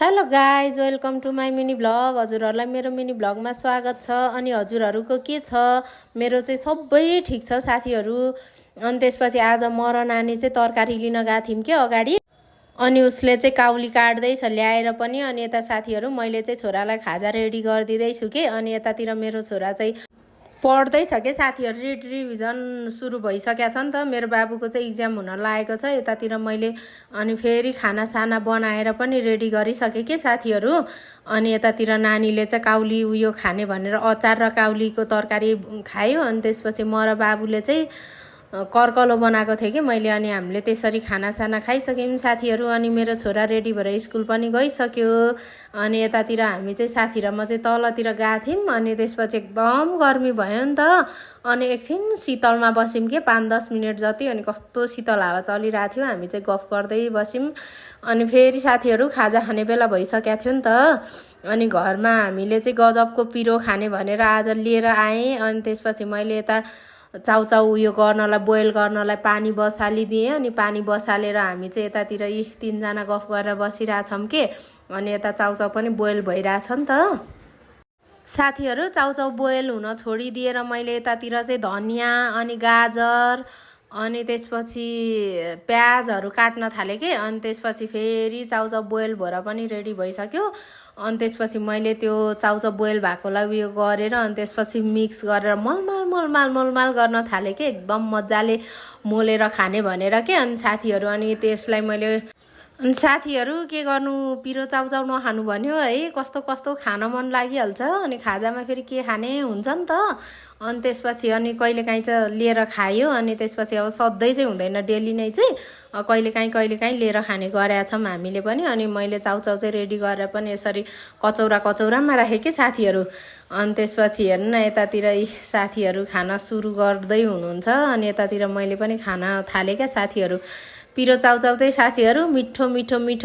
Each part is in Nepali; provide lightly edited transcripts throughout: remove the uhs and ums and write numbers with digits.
Hello guys, welcome to my mini vlog. हजुरहरूलाई मेरो मिनी भ्लगमा स्वागत छ। अनि हजुरहरूको के छ? मेरो चाहिँ सबै ठिक छ साथीहरू। अनि त्यसपछि आज म र नानी चाहिँ तरकारी लिन गएको थियौँ के अगाडि। अनि उसले चाहिँ काउली काट्दैछ ल्याएर पनि। अनि यता साथीहरू मैले चाहिँ छोरालाई खाजा रेडी गरिदिँदैछु के। अनि यतातिर मेरो छोरा चाहिँ पढ्दैछ के साथीहरू। रिभिजन सुरु भइसकेको छ नि त। मेरो बाबुको चाहिँ इक्जाम हुन लागेको छ यतातिर। मैले अनि फेरि खानासाना बनाएर पनि रेडी गरिसकेँ के साथीहरू। अनि यतातिर नानीले चाहिँ काउली उयो खाने भनेर अचार र काउलीको तरकारी खायो। अनि त्यसपछि म र बाबुले चाहिँ कर्कलो बनाएको थिएँ कि मैले। अनि हामीले त्यसरी खानासाना खाइसक्यौँ साथीहरू। अनि मेरो छोरा रेडी भएर स्कुल पनि गइसक्यो। अनि यतातिर हामी चाहिँ साथी र म चाहिँ तलतिर गएको थियौँ। अनि त्यसपछि एकदम गर्मी भयो नि त। अनि एकछिन शीतलमा बस्यौँ कि 5-10 मिनट जति। अनि कस्तो शीतल हावा चलिरहेको थियो। हामी चाहिँ गफ गर्दै बस्यौँ। अनि फेरि साथीहरू खाजा खाने बेला भइसकेको थियो नि त। अनि घरमा हामीले चाहिँ गजबको पिरो खाने भनेर आज लिएर आएँ। अनि त्यसपछि मैले यता चाउचाउ उयो गर्नलाई बोइल गर्नलाई पानी बसालिदिएँ। अनि पानी बसालेर हामी चाहिँ यतातिर यी 3जना गफ गरेर बसिरहेछौँ के। अनि यता चाउचाउ पनि बोइल भइरहेछ नि त साथीहरू। चाउचाउ बोइल हुन छोडिदिएर मैले यतातिर चाहिँ धनियाँ अनि गाजर अनि त्यसपछि प्याजहरू काट्न थालेँ कि। अनि त्यसपछि फेरि चाउचाउ बोइल भएर पनि रेडी भइसक्यो। अनि त्यसपछि मैले त्यो चाउचाउ बोइल भएकोलाई उयो गरेर अनि त्यसपछि मिक्स गरेर मलमाल गर्न थालेँ कि। एकदम मजाले मोलेर खाने भनेर के। अनि साथीहरू अनि त्यसलाई मैले अनि साथीहरू के गर्नु, पिरो चाउचाउ नखानु भन्यो है। कस्तो कस्तो खान मन लागिहाल्छ। अनि खाजामा फेरि के खाने हुन्छ नि त। अनि त्यसपछि अनि कहिलेकाहीँ चाहिँ लिएर खायो। अनि त्यसपछि अब सधैँ चाहिँ हुँदैन, डेली नै चाहिँ कहिलेकाहीँ लिएर खाने गरेका छौँ हामीले पनि। अनि मैले चाउचाउ चाहिँ रेडी गरेर पनि यसरी कचौरामा राखेँ कि साथीहरू। अनि त्यसपछि हेर्नु न यतातिर साथीहरू खाना सुरु गर्दै हुनुहुन्छ। अनि यतातिर मैले पनि खाना थालेँ क्या साथीहरू। पिरो चाउचाउ चाहिँ साथीहरू मिठो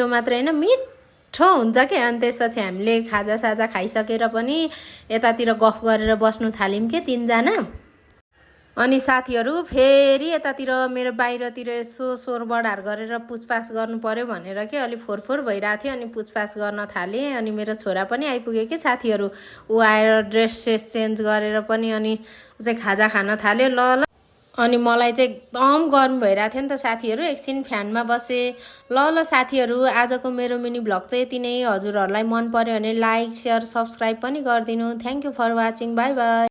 मात्रै होइन, मिठो हुन्छ क्या। अनि त्यसपछि हामीले खाजासाजा खाइसकेर पनि यतातिर गफ गरेर बस्नु थाल्यौँ के 3जना। अनि साथीहरू फेरि यतातिर मेरो बाहिरतिर यसो सोरबडार गरेर पुछपाछ गर्नु पर्यो भनेर के अलि फोहोर भइरहेको थियो। अनि पुछपाछ गर्न थालेँ। अनि मेरो छोरा पनि आइपुग्यो कि साथीहरू। ऊ आएर ड्रेस चेन्ज गरेर पनि अनि चाहिँ खाजा खान थाल्यो। ल अनि मलाई चाहिँ एकदम गर्म भइरहेको थियो नि त साथीहरू। एकछिन फ्यानमा बसेँ। ल साथीहरू, आजको मेरो मिनी भ्लग चाहिँ यति नै। हजुरहरूलाई मन पर्यो भने लाइक, सेयर, सब्सक्राइब पनि गरिदिनु। Thank you for watching. Bye by.